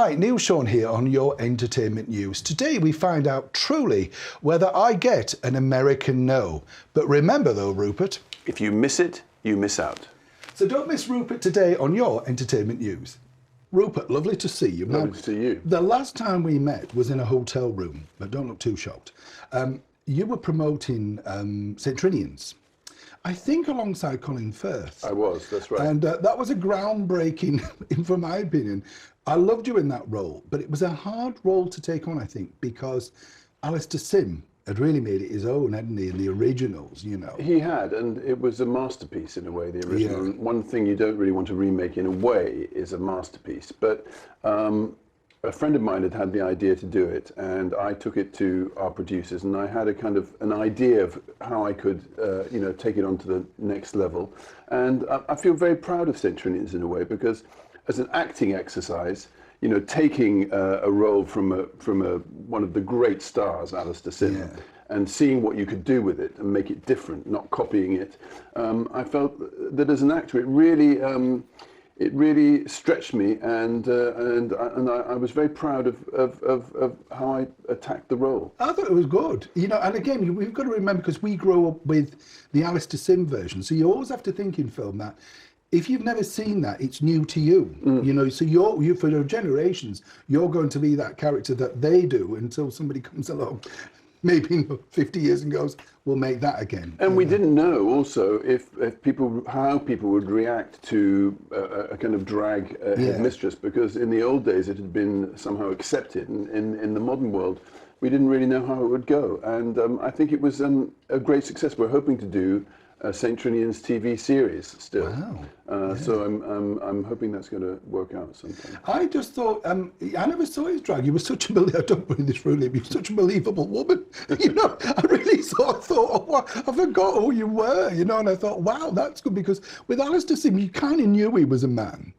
Hi, Neil Sean here on Your Entertainment News. Today we find out truly whether I get an American no. But remember though, Rupert, if you miss it, you miss out. So don't miss Rupert today on Your Entertainment News. Rupert, lovely to see you. Lovely to see you. The last time we met was in a hotel room, but don't look too shocked. You were promoting St Trinian's, I think alongside Colin Firth. I was, that's right. And that was a groundbreaking, from my opinion. I loved you in that role, but it was a hard role to take on, I think, because Alistair Sim had really made it his own, hadn't he, in the originals, you know. He had, and it was a masterpiece in a way, the original. Yeah. One thing you don't really want to remake in a way is a masterpiece, but a friend of mine had the idea to do it, and I took it to our producers, and I had a kind of an idea of how I could, take it on to the next level. And I feel very proud of St Trinian's in a way, because as an acting exercise, taking a role from one of the great stars, Alistair Sim, Yeah. and seeing what you could do with it and make it different, not copying it, I felt that as an actor, it really stretched me, and I was very proud of how I attacked the role. I thought it was good, and again, we've got to remember, because we grow up with the Alistair Sim version, so you always have to think in film that if you've never seen that, it's new to you, so you for your generations, you're going to be that character that they do until somebody comes along, maybe 50 years and goes, we'll make that again. And we didn't know also how people would react to a kind of drag headmistress, because in the old days it had been somehow accepted, and in the modern world we didn't really know how it would go. And I think it was a great success. We're hoping to do St Trinian's TV series still. Wow. So I'm hoping that's going to work out sometime. I just thought, I never saw his drag. You were such a I don't believe this really, but you were such a believable woman. I really thought, I forgot who you were, and I thought, wow, that's good, because with Alistair Sim, you kind of knew he was a man.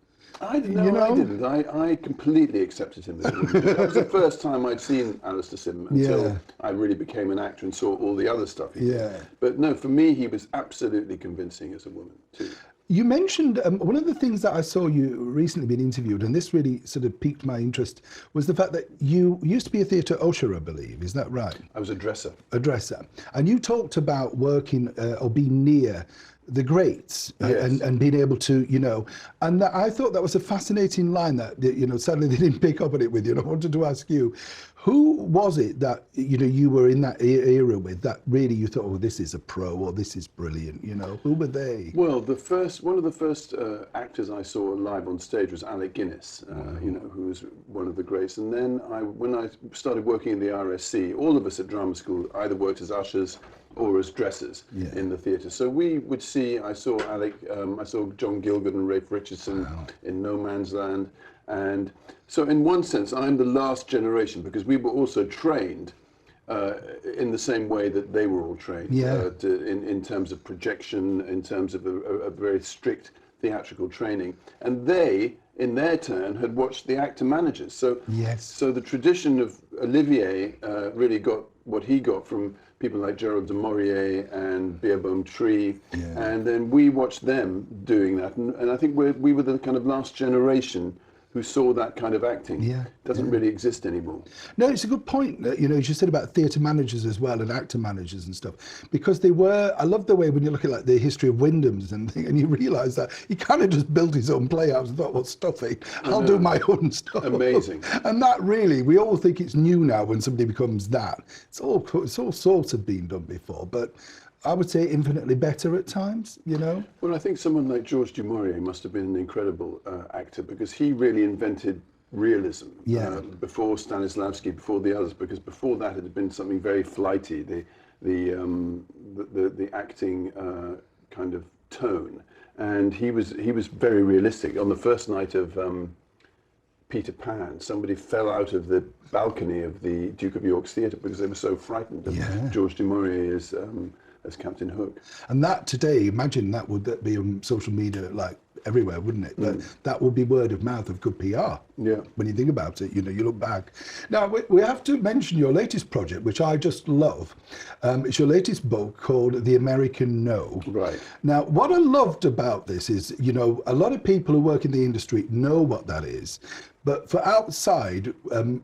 I didn't. I completely accepted him as a woman. That was the first time I'd seen Alistair Sim until I really became an actor and saw all the other stuff he did. But no, for me, he was absolutely convincing as a woman too. You mentioned, one of the things that I saw you recently being interviewed, and this really sort of piqued my interest, was the fact that you used to be a theatre usher, I believe. Is that right? I was a dresser. A dresser. And you talked about working or being near the greats, and being able to, and I thought that was a fascinating line that, sadly they didn't pick up on it with you. And I wanted to ask you, who was it that, you were in that era with, that really you thought, oh, this is a pro, or this is brilliant, who were they? Well, one of the first actors I saw live on stage was Alec Guinness, who was one of the greats. And then when I started working in the RSC, all of us at drama school either worked as ushers or as dressers in the theatre. So we would I saw Alec, I saw John Gielgud and Rafe Richardson in No Man's Land. And so in one sense, I'm the last generation, because we were also trained in the same way that they were all trained, in terms of projection, in terms of a very strict theatrical training. And they, in their turn, had watched the actor managers. So the tradition of Olivier really got what he got from people like Gerald de Maurier and Beerbohm Tree, and then we watched them doing that. And I think we were the kind of last generation who saw that kind of acting. Doesn't really exist anymore. No, it's a good point, as you said about theatre managers as well, and actor managers and stuff, because they were, I love the way when you look at like the history of Wyndham's and you realise that he kind of just built his own playhouse and thought, well, stuff it, I'll do my own stuff. Amazing. And that really, we all think it's new now when somebody becomes that. It's all sorts of been done before, but I would say infinitely better at times, Well, I think someone like Georges du Maurier must have been an incredible actor, because he really invented realism before Stanislavski, before the others, because before that it had been something very flighty, the acting kind of tone, and he was very realistic. On the first night of Peter Pan, somebody fell out of the balcony of the Duke of York's theatre because they were so frightened of Georges du Maurier as Captain Hook. And that today, imagine that would be on social media like everywhere, wouldn't it? But that would be word of mouth of good PR. When you think about it, you look back. Now, we have to mention your latest project, which I just love. It's your latest book called The American No. Right. Now, what I loved about this is, a lot of people who work in the industry know what that is, But for outside,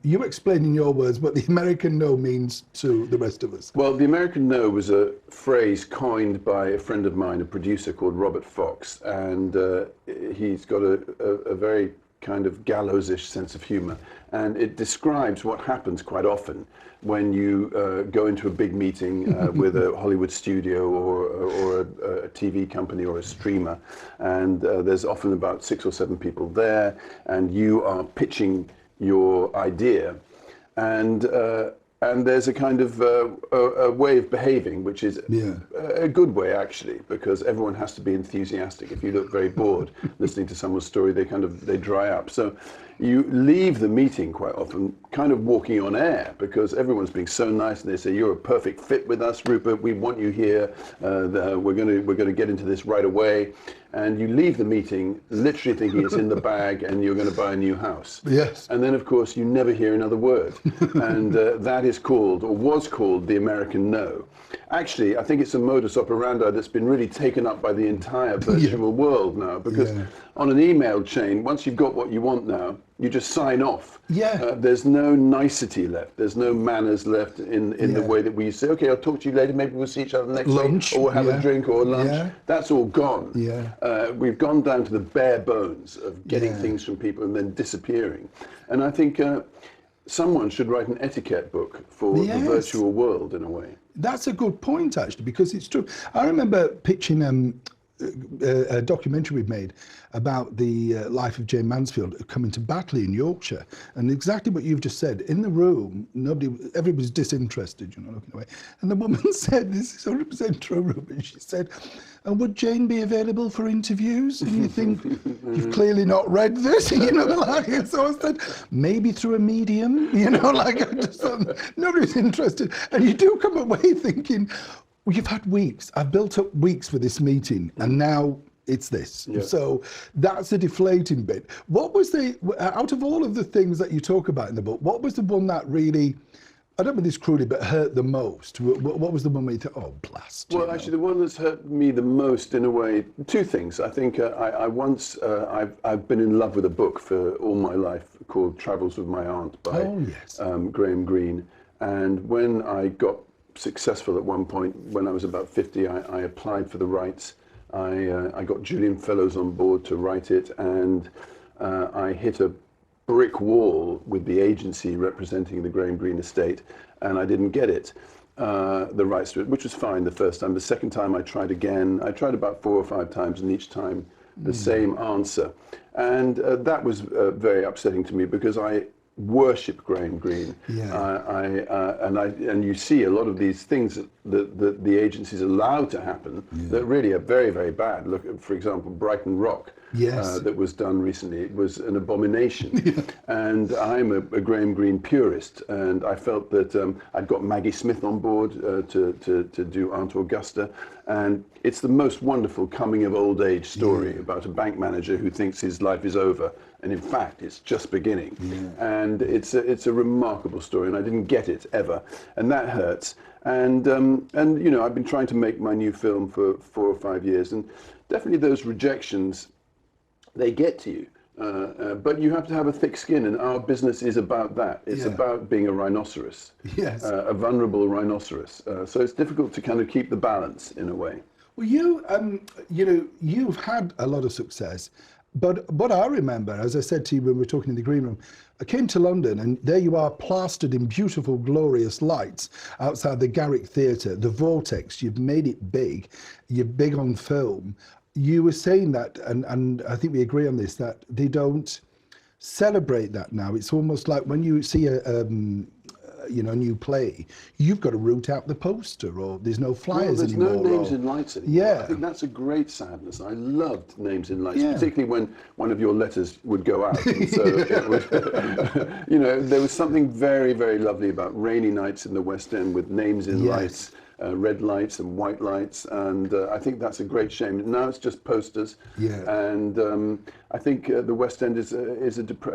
you explain in your words what the American no means to the rest of us. Well, the American no was a phrase coined by a friend of mine, a producer called Robert Fox, and he's got a very kind of gallows-ish sense of humor, and it describes what happens quite often when you go into a big meeting with a Hollywood studio or a TV company or a streamer, and there's often about 6 or 7 people there, and you are pitching your idea, and there's a kind of a way of behaving, which is a good way, actually, because everyone has to be enthusiastic. If you look very bored listening to someone's story, they dry up. So you leave the meeting quite often kind of walking on air, because everyone's being so nice, and they say, you're a perfect fit with us, Rupert, we want you here, we're going to get into this right away. And you leave the meeting literally thinking it's in the bag and you're going to buy a new house. Yes. And then, of course, you never hear another word. And that is called, or was called, the American no. Actually, I think it's a modus operandi that's been really taken up by the entire virtual world now, because on an email chain, once you've got what you want now, you just sign off. There's no nicety left. There's no manners left in the way that we say, okay, I'll talk to you later, maybe we'll see each other next lunch, week, or have a drink or lunch. That's all gone. We've gone down to the bare bones of getting things from people and then disappearing. And I think someone should write an etiquette book for the virtual world, in a way. That's a good point, actually, because it's true. I remember pitching a documentary we've made about the life of Jane Mansfield coming to Batley in Yorkshire, and exactly what you've just said. In the room, everybody was disinterested, looking away. And the woman said, this is 100% true, Rupert, she said, would Jane be available for interviews? And you think, you've clearly not read this, so I said, maybe through a medium, nobody's interested. And you do come away thinking, well, you've had weeks. I've built up weeks for this meeting, and now it's this. So that's the deflating bit. What was out of all of the things that you talk about in the book, what was the one that really, I don't mean this crudely, but hurt the most? What was the one where you thought, oh, blast? Well, actually, the one that's hurt me the most, in a way, 2 things. I think I've been in love with a book for all my life called Travels with My Aunt by Graham Greene. And when I got successful at one point, when I was about 50, I applied for the rights. I got Julian Fellows on board to write it, and I hit a brick wall with the agency representing the Graham Greene estate, and I didn't get it, the rights to it, which was fine the first time. The second time I tried again. I tried about 4 or 5 times, and each time the same answer. And that was very upsetting to me, because I worship Graham Greene. And you see a lot of these things that the agencies allow to happen that really are very, very bad. Look at, for example, Brighton Rock. That was done recently. It was an abomination. And I'm a Graham Greene purist, and I felt that I'd got Maggie Smith on board to do Aunt Augusta, and it's the most wonderful coming of old age story about a bank manager who thinks his life is over, and in fact it's just beginning. And it's a remarkable story, and I didn't get it ever, and that hurts. And I've been trying to make my new film for 4 or 5 years, and definitely those rejections, they get to you, but you have to have a thick skin, and our business is about that. It's about being a rhinoceros, a vulnerable rhinoceros. So it's difficult to kind of keep the balance, in a way. Well, you've had a lot of success, but what I remember, as I said to you when we were talking in the green room, I came to London, and there you are, plastered in beautiful, glorious lights outside the Garrick Theatre, the Vortex. You've made it big. You're big on film. You were saying that, and I think we agree on this, that they don't celebrate that now. It's almost like when you see a new play, you've got to root out the poster, or there's no flyers anymore. There's no names in lights anymore. I think that's a great sadness. I loved names in lights, particularly when one of your letters would go out. And so it would, there was something very, very lovely about rainy nights in the West End with names in lights. Red lights and white lights, and I think that's a great shame. Now it's just posters, and I think the West End is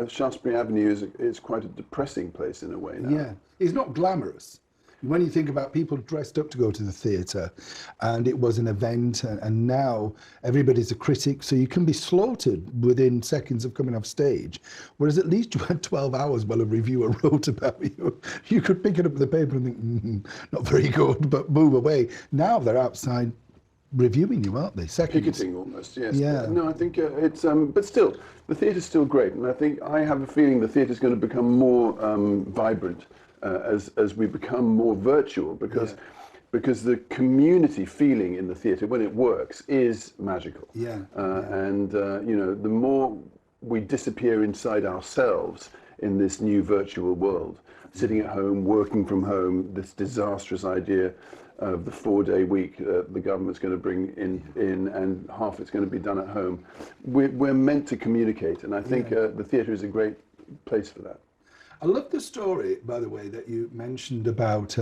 Shaftesbury Avenue is quite a depressing place in a way now. It's not glamorous. when you think about people dressed up to go to the theatre, and it was an event, and now everybody's a critic, so you can be slaughtered within seconds of coming off stage. Whereas at least you had 12 hours while a reviewer wrote about you. You could pick it up with the paper and think, not very good, but move away. Now they're outside reviewing you, aren't they? Seconds. Picketing almost, yes. Yeah. No, I think it's, but still, the theatre's still great, and I have a feeling the theatre's going to become more vibrant as we become more virtual, because the community feeling in the theatre when it works is magical. And you know, the more we disappear inside ourselves in this new virtual world, sitting at home, working from home, this disastrous idea of the 4-day week the government's going to bring in and half it's going to be done at home. We're meant to communicate, and I think the theatre is a great place for that. I love the story, by the way, that you mentioned about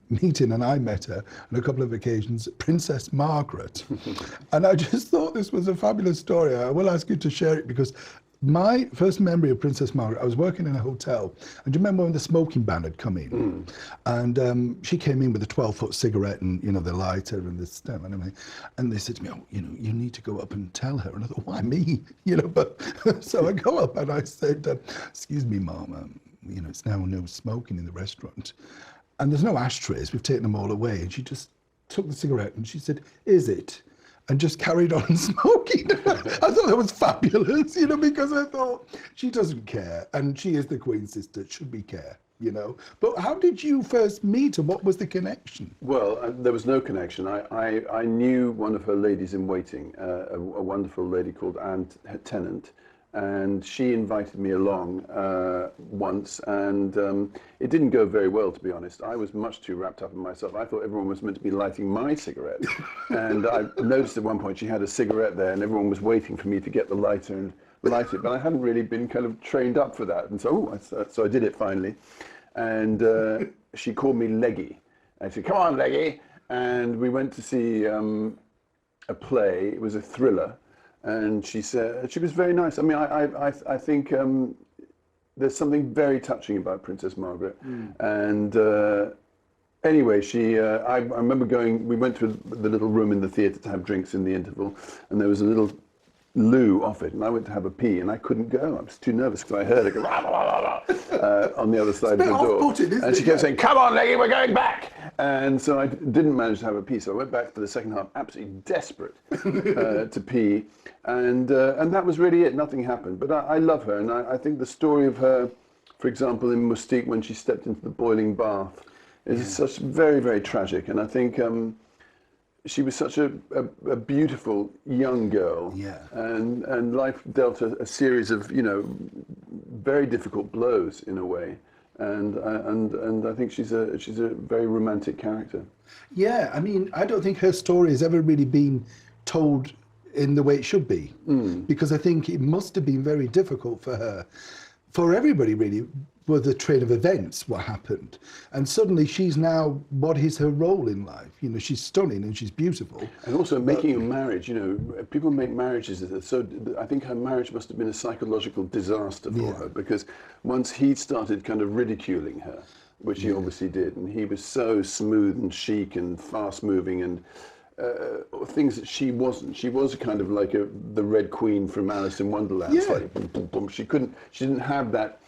meeting, and I met her on a couple of occasions, Princess Margaret. And I just thought this was a fabulous story. I will ask you to share it, because my first memory of Princess Margaret, I was working in a hotel, and do you remember when the smoking ban had come in? And she came in with a 12-foot cigarette and, you know, the lighter and the stem and everything. And they said to me, oh, you know, you need to go up and tell her. And I thought, why me? You know, but so I go up and I said, excuse me, Mom, you know, it's now no smoking in the restaurant. And there's no ashtrays, we've taken them all away. And she just took the cigarette and she said, is it? And just carried on smoking. I thought that was fabulous, you know, because I thought she doesn't care, and she is the Queen's sister, should be care, you know. But how did you first meet her? What was the connection? Well, there was no connection. I knew one of her ladies in waiting, a wonderful lady called Anne Tennant, and she invited me along once, and it didn't go very well, to be honest. I was much too wrapped up in myself. I thought everyone was meant to be lighting my cigarette. And I noticed at one point she had a cigarette there, and everyone was waiting for me to get the lighter and light it, but I hadn't really been kind of trained up for that. And so I did it finally. And she called me Leggy. I said, come on, Leggy. And we went to see a play. It was a thriller. And she said, she was very nice. I mean, I think there's something very touching about Princess Margaret. And anyway, I remember we went to the little room in the theatre to have drinks in the interval, and there was a little loo off it, and I went to have a pee, and I couldn't go. I was too nervous because I heard it go rah, rah, rah, rah, on the other side of the door. And she kept saying, come on, Leggy, we're going back. And so I didn't manage to have a pee, so I went back for the second half, absolutely desperate to pee. And that was really it. Nothing happened. But I love her, and I think the story of her, for example, in Mustique, when she stepped into the boiling bath, is such very, very tragic. And I think she was such a beautiful young girl, and life dealt her a series of, you know, very difficult blows in a way. And I think she's a very romantic character. Yeah, I mean, I don't think her story has ever really been told in the way it should be, because I think it must have been very difficult for her, for everybody really, with the train of events, what happened. And suddenly she's now, what is her role in life? You know, she's stunning and she's beautiful. And also making a marriage, you know, people make marriages, so I think her marriage must have been a psychological disaster for her, because once he started kind of ridiculing her, which he obviously did, and he was so smooth and chic and fast moving and things that she wasn't. She was kind of like the Red Queen from Alice in Wonderland. It's like, boom, boom, boom. She didn't have that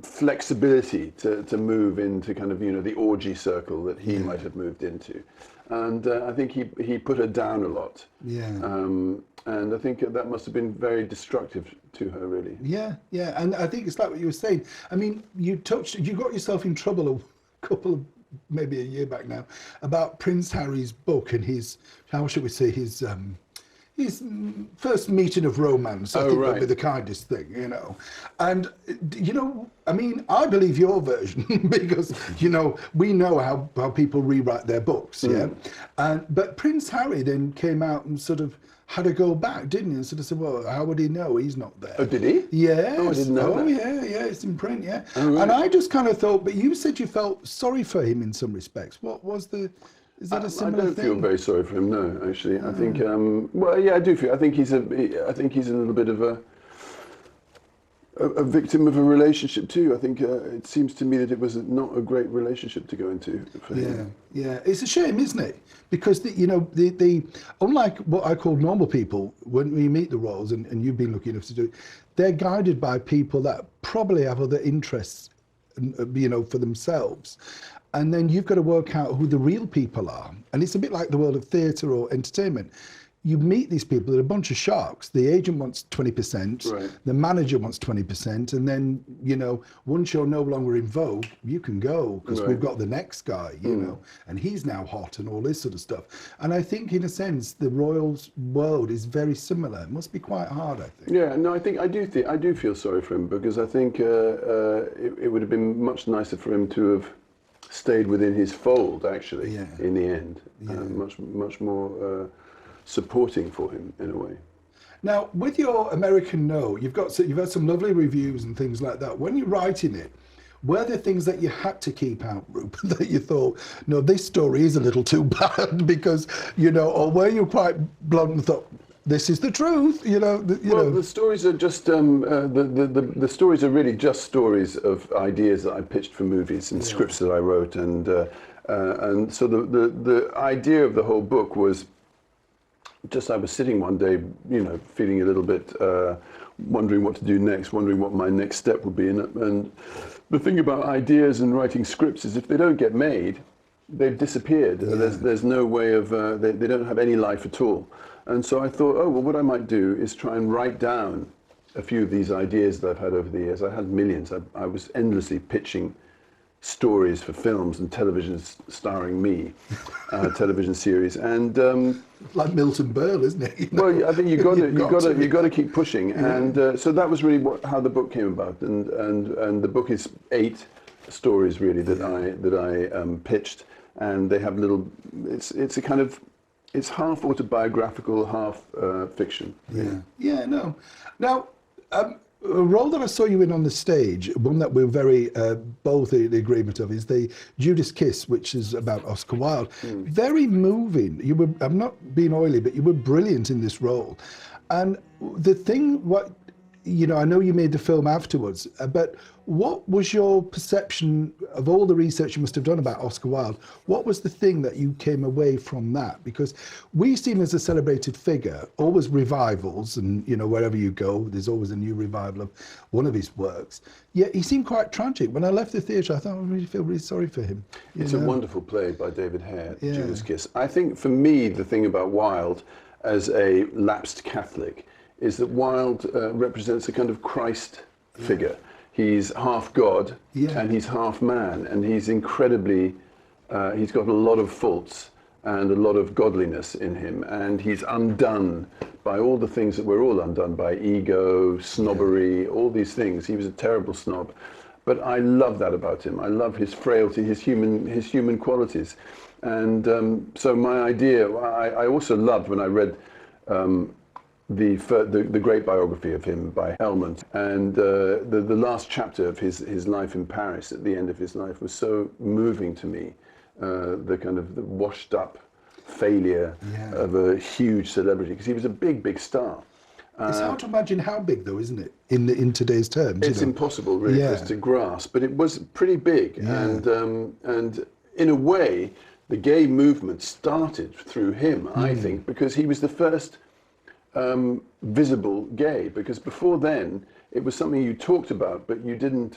flexibility to move into kind of, you know, the orgy circle that he might have moved into. And I think he put her down a lot. And I think that must have been very destructive to her, really. Yeah. And I think it's like what you were saying. I mean, you got yourself in trouble a couple of, maybe a year back now, about Prince Harry's book and his, how should we say, his first meeting of romance, I think would be the kindest thing, you know. And, you know, I mean, I believe your version because, you know, we know how people rewrite their books, but Prince Harry then came out and sort of had to go back, didn't he? And sort of said, well, how would he know? He's not there. Oh, did he? Yes. Oh, I didn't know that. Yeah, it's in print, And I just kind of thought, but you said you felt sorry for him in some respects. What was the... Is that a similar thing? I don't feel very sorry for him. No, actually, I think. Well, yeah, I do feel. I think he's a little bit of a victim of a relationship too. I think it seems to me that it was not a great relationship to go into for him. Yeah, it's a shame, isn't it? Because the unlike what I call normal people, when we meet the royals, and you've been lucky enough to do it, they're guided by people that probably have other interests, for themselves. And then you've got to work out who the real people are. And it's a bit like the world of theatre or entertainment. You meet these people, they're a bunch of sharks. The agent wants 20%, right. The manager wants 20%, and then, once you're no longer in vogue, you can go, because right. we've got the next guy, and he's now hot and all this sort of stuff. And I think, in a sense, the royals' world is very similar. It must be quite hard, I think. Yeah, no, I do feel sorry for him, because I think it would have been much nicer for him to have stayed within his fold, actually, in the end. Much more supporting for him, in a way. Now, with your American No, you've had some lovely reviews and things like that. When you're writing it, were there things that you had to keep out, Rupert, that you thought, no, this story is a little too bad, because, or were you quite blunt and thought, this is the truth, The stories are just the stories are really just stories of ideas that I pitched for movies and scripts that I wrote, and so the idea of the whole book was just I was sitting one day, feeling a little bit wondering what to do next, wondering what my next step would be, and the thing about ideas and writing scripts is if they don't get made, they've disappeared. There's no way of they don't have any life at all. And so I thought, what I might do is try and write down a few of these ideas that I've had over the years. I had millions. I was endlessly pitching stories for films and television starring me, television series, and like Milton Berle, isn't it? Well, I think you got to keep pushing, and so that was really how the book came about, and the book is 8 stories really that I pitched, and they have little. It's a kind of. It's half autobiographical, half fiction. No. Now, a role that I saw you in on the stage, one that we're very both in agreement of, is the Judas Kiss, which is about Oscar Wilde. Very moving. You were. I'm not being oily, but you were brilliant in this role. And the thing, I know you made the film afterwards, but what was your perception of all the research you must have done about Oscar Wilde? What was the thing that you came away from that? Because we see him as a celebrated figure, always revivals, and wherever you go, there's always a new revival of one of his works. Yet he seemed quite tragic. When I left the theatre, I thought I really feel really sorry for him. It's a wonderful play by David Hare, Judas Kiss. I think for me, the thing about Wilde as a lapsed Catholic is that Wilde represents a kind of Christ figure. He's half God and he's half man, and he's incredibly, he's got a lot of faults and a lot of godliness in him, and he's undone by all the things that we're all undone by: ego, snobbery, all these things. He was a terrible snob, but I love that about him. I love his frailty, his human qualities, and so my idea. I also loved when I read. The great biography of him by Helmont, and the last chapter of his life in Paris at the end of his life was so moving to me. The kind of the washed up failure of a huge celebrity, because he was a big star. It's hard to imagine how big, though, isn't it? In today's terms, it's impossible really for us to grasp, but it was pretty big, and in a way, the gay movement started through him. I think, because he was the first. Visible gay, because before then it was something you talked about, but you didn't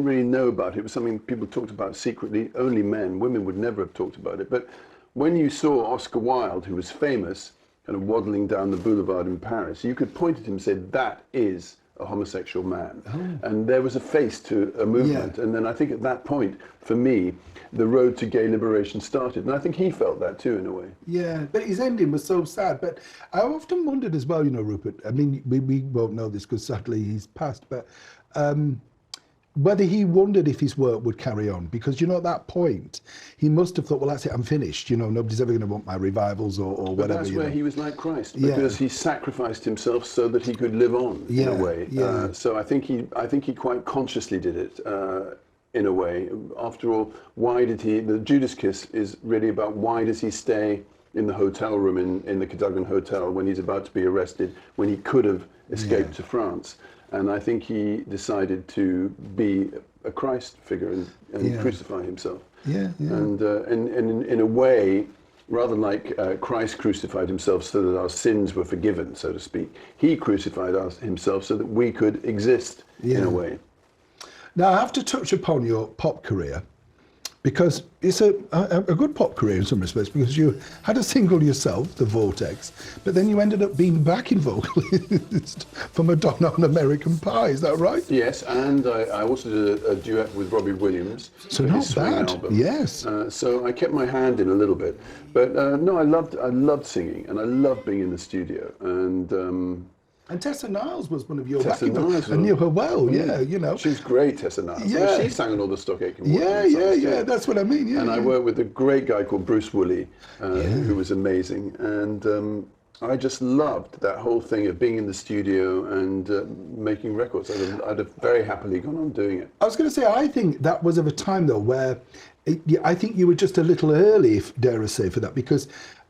really know about it. It was something people talked about secretly. Only men, women would never have talked about it. But when you saw Oscar Wilde, who was famous, kind of waddling down the boulevard in Paris, you could point at him and say, that is a homosexual man. And there was a face to a movement. And then I think at that point, for me, the road to gay liberation started. And I think he felt that too, in a way. Yeah, but his ending was so sad. But I often wondered as well, Rupert, I mean, we won't know this because sadly he's passed, but whether he wondered if his work would carry on, because at that point he must have thought, well, that's it, I'm finished, nobody's ever going to want my revivals or but whatever. That's where he was like Christ, because he sacrificed himself so that he could live on in a way. So I think he quite consciously did it in a way. After all, the Judas Kiss is really about why does he stay in the hotel room in the Cadogan Hotel when he's about to be arrested, when he could have escaped to France. and I think he decided to be a Christ figure and crucify himself. And in a way, rather like Christ crucified himself so that our sins were forgiven, so to speak, he crucified himself so that we could exist in a way. Now, I have to touch upon your pop career, because it's a good pop career in some respects, because you had a single yourself, The Vortex, but then you ended up being backing vocalist for Madonna on American Pie, is that right? Yes, and I also did a duet with Robbie Williams. So not bad, yes. So I kept my hand in a little bit. But no, I loved singing, and I loved being in the studio. And Tessa Niles was one of your backing vocalists. I knew her well, you know. She's great, Tessa Niles. Yeah. She sang on all the Stock Aitken. Yeah, that's what I mean, And I worked with a great guy called Bruce Woolley, who was amazing. And I just loved that whole thing of being in the studio and making records. I'd have very happily gone on doing it. I was going to say, I think that was of a time, though, where I think you were just a little early, dare I say, for that, because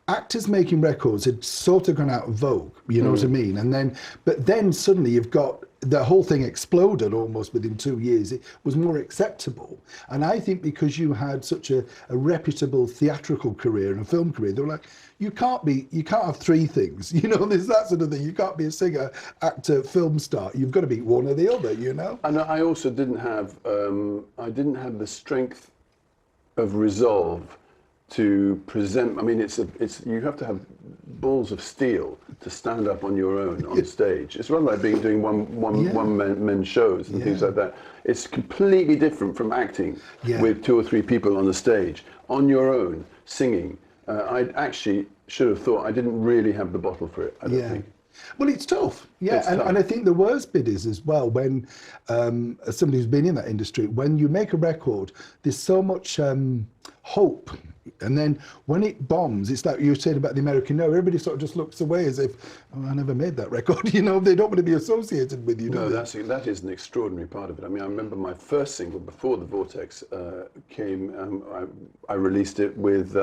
actors making records had sort of gone out of vogue, you know what I mean? But then suddenly you've got, the whole thing exploded almost within 2 years. It was more acceptable. And I think because you had such a reputable theatrical career and a film career, they were like, you can't have three things, you know, there's that sort of thing. You can't be a singer, actor, film star. You've got to be one or the other, you know? And I also didn't have the strength of resolve to present. I mean, it's you have to have balls of steel to stand up on your own on stage. It's rather like doing one man shows and things like that. It's completely different from acting with 2 or 3 people on the stage on your own singing. I actually should have thought I didn't really have the bottle for it. I don't think. Well, it's tough, It's tough. And I think the worst bit is as well when, as somebody who's been in that industry, when you make a record, there's so much hope, and then when it bombs, it's like you were saying about the American No, everybody sort of just looks away as if, oh, I never made that record, you know, they don't want to be associated with you, do they? That is an extraordinary part of it. I mean, I remember my first single before The Vortex came, I released it with,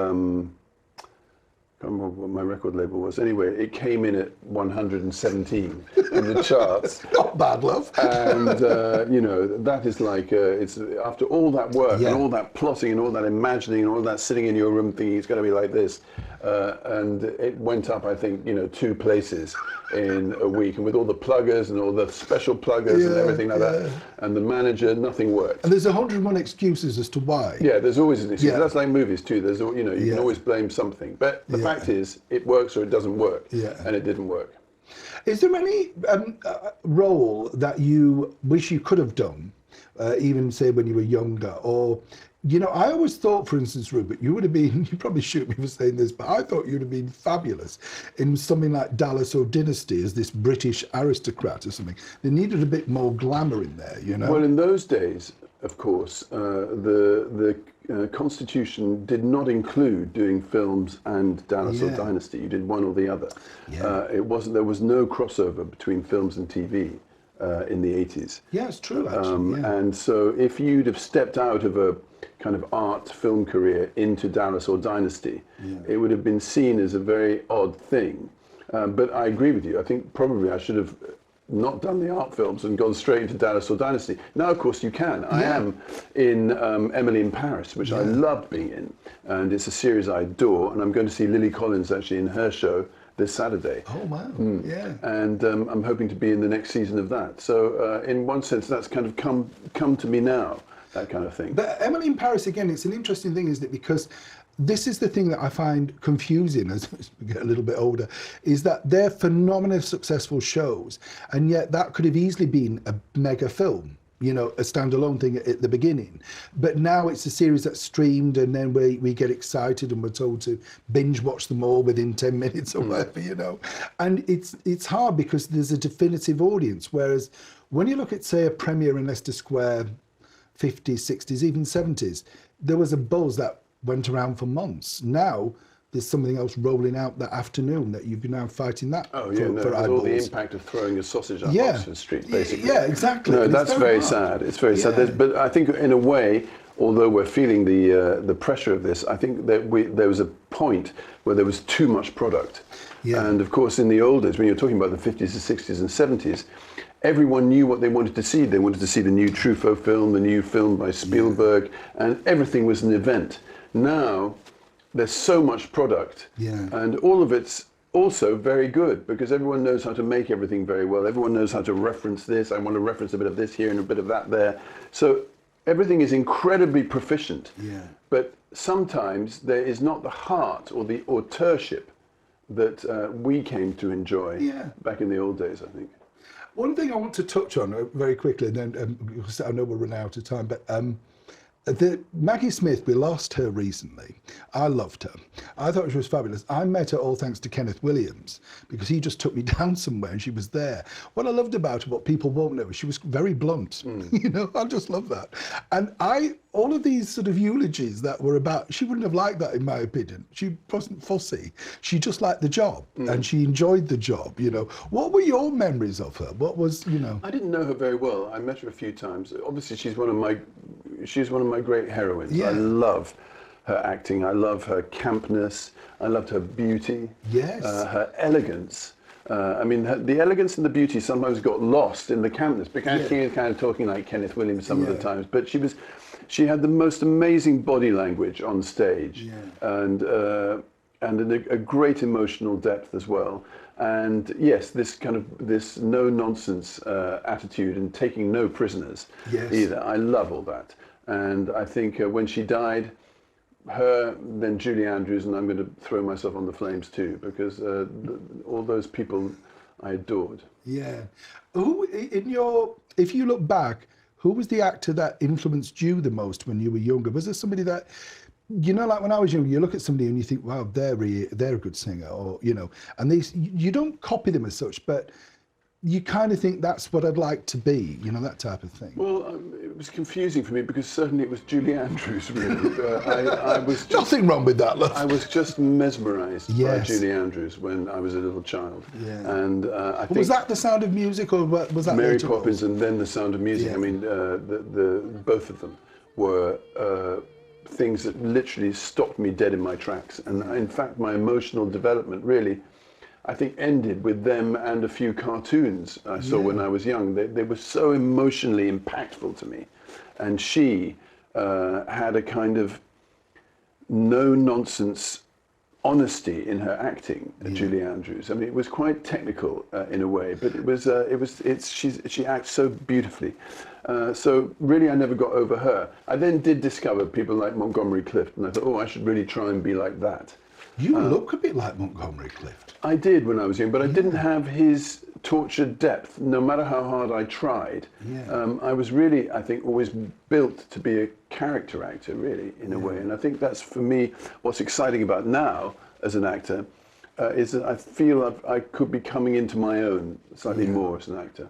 I can't remember what my record label was. Anyway, it came in at 117 in the charts. Not bad, love. And, you know, that is like, it's after all that work and all that plotting and all that imagining and all that sitting in your room thinking it's going to be like this. And it went up, I think, you know, 2 places in a week. And with all the pluggers and all the special pluggers and everything like that. And the manager, nothing worked. And there's 101 excuses as to why. Yeah, there's always an excuse. That's like movies too. There's, you know, you can always blame something. But the fact is, it works or it doesn't work. And it didn't work. Is there any role that you wish you could have done, even say when you were younger? Or, you know, I always thought, for instance, Rupert, you would have been, you probably shoot me for saying this, but I thought you'd have been fabulous in something like Dallas or Dynasty as this British aristocrat or something. They needed a bit more glamour in there, you know? Well, in those days, of course, the Constitution did not include doing films and Dallas or Dynasty. You did one or the other. There was no crossover between films and TV in the 80s. Yeah, it's true, actually. And so if you'd have stepped out of a kind of art film career into Dallas or Dynasty, it would have been seen as a very odd thing. But I agree with you. I think probably I should have not done the art films and gone straight into Dallas or Dynasty. Now, of course, you can. I am in Emily in Paris, which I loved being in, and it's a series I adore, and I'm going to see Lily Collins actually in her show this Saturday. Oh, wow, And I'm hoping to be in the next season of that. So in one sense, that's kind of come to me now, that kind of thing. But Emily in Paris, again, it's an interesting thing, isn't it? Because this is the thing that I find confusing as we get a little bit older, is that they're phenomenally successful shows, and yet that could have easily been a mega film, you know, a standalone thing at the beginning. But now it's a series that's streamed, and then we get excited and we're told to binge watch them all within 10 minutes or whatever, you know. And it's hard because there's a definitive audience, whereas when you look at, say, a premiere in Leicester Square, 50s, 60s, even 70s, there was a buzz that went around for months. Now there's something else rolling out that afternoon that you've been now fighting that for eyeballs. All the impact of throwing a sausage up Oxford Street, basically. Yeah, exactly. No, that's very sad. It's very sad. But I think in a way, although we're feeling the pressure of this, I think that there was a point where there was too much product. And of course, in the old days, when you're talking about the 50s, the 60s and 70s, everyone knew what they wanted to see. They wanted to see the new Truffaut film, the new film by Spielberg, and everything was an event. Now, there's so much product, and all of it's also very good because everyone knows how to make everything very well. Everyone knows how to reference this. I want to reference a bit of this here and a bit of that there. So everything is incredibly proficient. But sometimes there is not the heart or the auteurship that we came to enjoy back in the old days, I think. One thing I want to touch on very quickly, and then because I know we're running out of time, but Maggie Smith, we lost her recently. I loved her. I thought she was fabulous. I met her all thanks to Kenneth Williams because he just took me down somewhere and she was there. What I loved about her, what people won't know, she was very blunt. You know, I just love that. And all of these sort of eulogies that were about, she wouldn't have liked that in my opinion. She wasn't fussy. She just liked the job and she enjoyed the job, you know. What were your memories of her? What was, you know? I didn't know her very well. I met her a few times. Obviously, she's one of my great heroines. I love her acting. I love her campness. I loved her beauty. Her elegance. I mean, the elegance and the beauty sometimes got lost in the campness because she was kind of talking like Kenneth Williams some of the times. But she had the most amazing body language on stage, and a great emotional depth as well. And yes, this no nonsense attitude and taking no prisoners either. I love all that. And I think when she died, her, then Julie Andrews, and I'm going to throw myself on the flames too, because all those people I adored. Yeah. Who, if you look back, who was the actor that influenced you the most when you were younger? Was there somebody that, you know, like when I was younger, you look at somebody and you think, wow, they're a good singer, or, you know, and you don't copy them as such, but you kind of think that's what I'd like to be, you know, that type of thing. Well, it was confusing for me because certainly it was Julie Andrews, really. I was just, nothing wrong with that, love. I was just mesmerised by Julie Andrews when I was a little child. And I think... Was that The Sound of Music, or was that Mary Poppins and then The Sound of Music? I mean, both of them were things that literally stopped me dead in my tracks. And in fact, my emotional development really, I think, ended with them and a few cartoons I saw when I was young. They were so emotionally impactful to me. And she had a kind of no-nonsense honesty in her acting, Julie Andrews. I mean, it was quite technical in a way, but she acts so beautifully. So really, I never got over her. I then did discover people like Montgomery Clift, and I thought, oh, I should really try and be like that. You look a bit like Montgomery Clift. I did when I was young, but I didn't have his tortured depth, no matter how hard I tried. I was really, I think, always built to be a character actor, really, in a way. And I think that's, for me, what's exciting about now as an actor, is that I feel I could be coming into my own slightly more as an actor.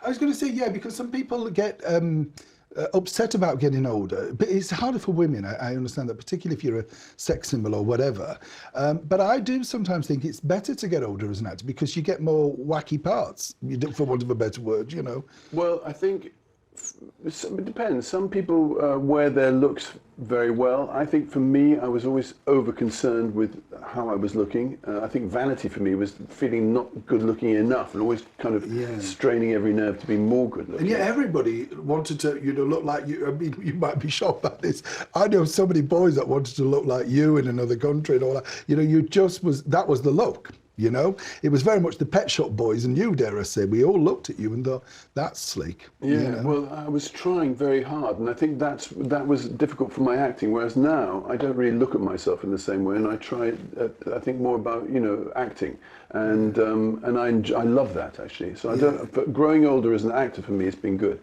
I was going to say, because some people get upset about getting older, but it's harder for women. I understand that, particularly if you're a sex symbol or whatever. But I do sometimes think it's better to get older as an actor because you get more wacky parts, for want of a better word, you know. Well, I think it depends. Some people wear their looks very well. I think for me, I was always over-concerned with how I was looking. I think vanity for me was feeling not good-looking enough and always kind of straining every nerve to be more good-looking. And yet everybody wanted to, look like you. I mean, you might be shocked by this. I know so many boys that wanted to look like you in another country and all that. That was the look. You know, it was very much the Pet Shop Boys and you, dare I say. We all looked at you and thought, that's sleek. Well, I was trying very hard, and I think that was difficult for my acting. Whereas now, I don't really look at myself in the same way, and I try. I think more about acting, and I love that actually. So but growing older as an actor for me has been good.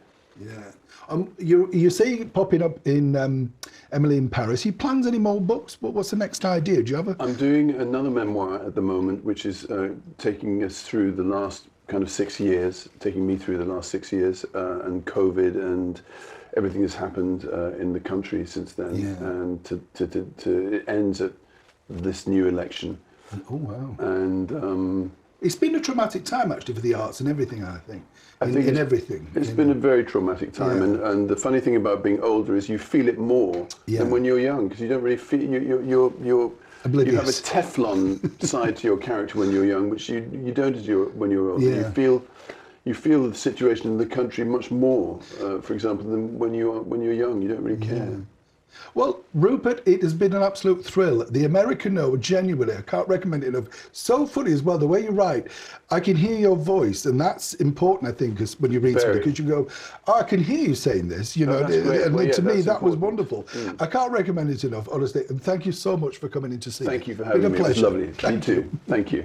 You say popping up in Emily in Paris. You plans any more books? What's the next idea? Do you have a... I'm doing another memoir at the moment, which is taking us through the last kind of 6 years, taking me through the last 6 years, and COVID and everything that's happened in the country since then, and it ends at this new election. Oh wow! And it's been a traumatic time actually for the arts and everything. I think everything. It's been a very traumatic time, and the funny thing about being older is you feel it more than when you're young, because you don't really feel you're oblivious. You have a Teflon side to your character when you're young, which you don't when you're older. you feel the situation in the country much more, for example, than when you're young. You don't really care. Well, Rupert, it has been an absolute thrill. The American No, genuinely, I can't recommend it enough. So funny as well, the way you write. I can hear your voice, and that's important, I think, when you read something, because you go, oh, I can hear you saying this, you know, and well, to me, that was important. wonderful. I can't recommend it enough, honestly, and thank you so much for coming in to see Thank me. you for having me. It's been a pleasure. It was lovely. Me too. Thank you.